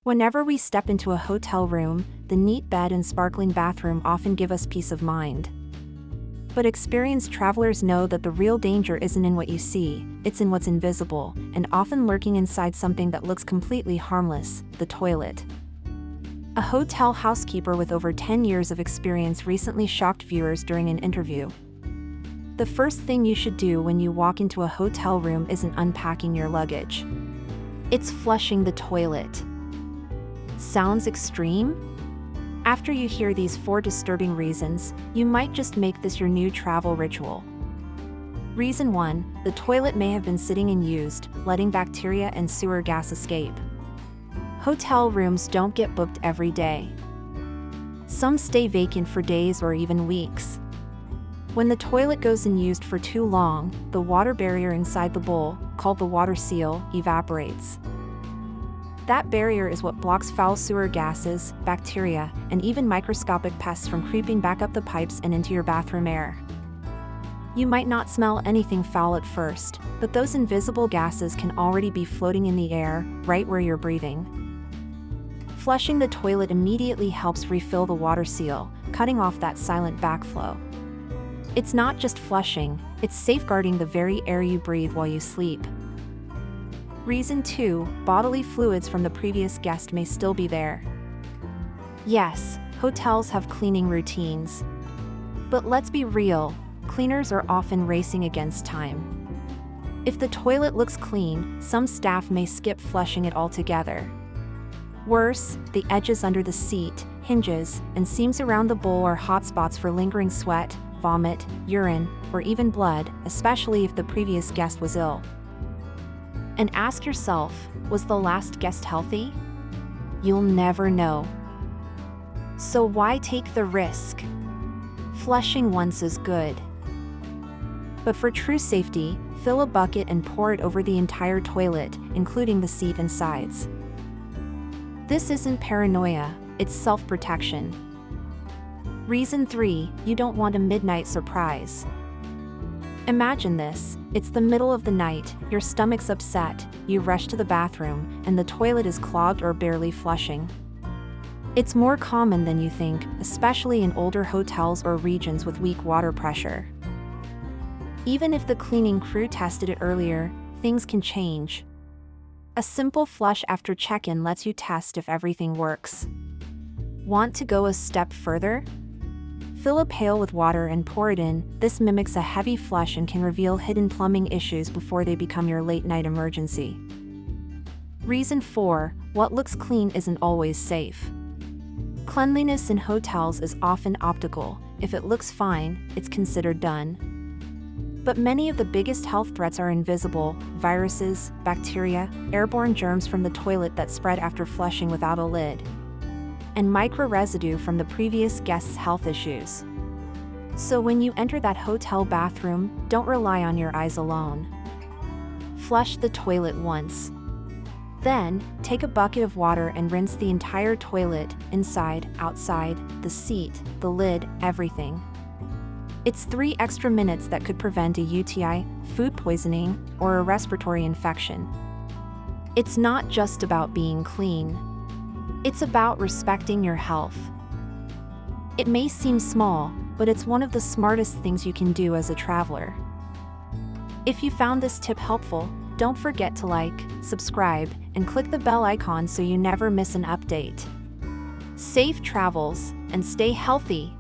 Whenever we step into a hotel room, the neat bed and sparkling bathroom often give us peace of mind. But experienced travelers know that the real danger isn't in what you see, it's in what's invisible, and often lurking inside something that looks completely harmless, the toilet. A hotel housekeeper with over 10 years of experience recently shocked viewers during an interview. The first thing you should do when you walk into a hotel room isn't unpacking your luggage. It's flushing the toilet. Sounds extreme? After you hear these 4 disturbing reasons, you might just make this your new travel ritual. Reason 1, the toilet may have been sitting unused, letting bacteria and sewer gas escape. Hotel rooms don't get booked every day. Some stay vacant for days or even weeks. When the toilet goes unused for too long, the water barrier inside the bowl, called the water seal, evaporates. That barrier is what blocks foul sewer gases, bacteria, and even microscopic pests from creeping back up the pipes and into your bathroom air. You might not smell anything foul at first, but those invisible gases can already be floating in the air, right where you're breathing. Flushing the toilet immediately helps refill the water seal, cutting off that silent backflow. It's not just flushing, it's safeguarding the very air you breathe while you sleep. Reason 2, bodily fluids from the previous guest may still be there. Yes, hotels have cleaning routines. But let's be real, cleaners are often racing against time. If the toilet looks clean, some staff may skip flushing it altogether. Worse, the edges under the seat, hinges, and seams around the bowl are hotspots for lingering sweat, vomit, urine, or even blood, especially if the previous guest was ill. And ask yourself, was the last guest healthy? You'll never know. So why take the risk? Flushing once is good. But for true safety, fill a bucket and pour it over the entire toilet, including the seat and sides. This isn't paranoia, it's self-protection. Reason 3, you don't want a midnight surprise. Imagine this, it's the middle of the night, your stomach's upset, you rush to the bathroom, and the toilet is clogged or barely flushing. It's more common than you think, especially in older hotels or regions with weak water pressure. Even if the cleaning crew tested it earlier, things can change. A simple flush after check-in lets you test if everything works. Want to go a step further? Fill a pail with water and pour it in. This mimics a heavy flush and can reveal hidden plumbing issues before they become your late-night emergency. Reason 4, what looks clean isn't always safe. Cleanliness in hotels is often optical. If it looks fine, it's considered done. But many of the biggest health threats are invisible: viruses, bacteria, airborne germs from the toilet that spread after flushing without a lid, and micro-residue from the previous guest's health issues. So when you enter that hotel bathroom, don't rely on your eyes alone. Flush the toilet once. Then, take a bucket of water and rinse the entire toilet, inside, outside, the seat, the lid, everything. It's 3 extra minutes that could prevent a UTI, food poisoning, or a respiratory infection. It's not just about being clean. It's about respecting your health. It may seem small, but it's one of the smartest things you can do as a traveler. If you found this tip helpful, don't forget to like, subscribe, and click the bell icon so you never miss an update. Safe travels, and stay healthy.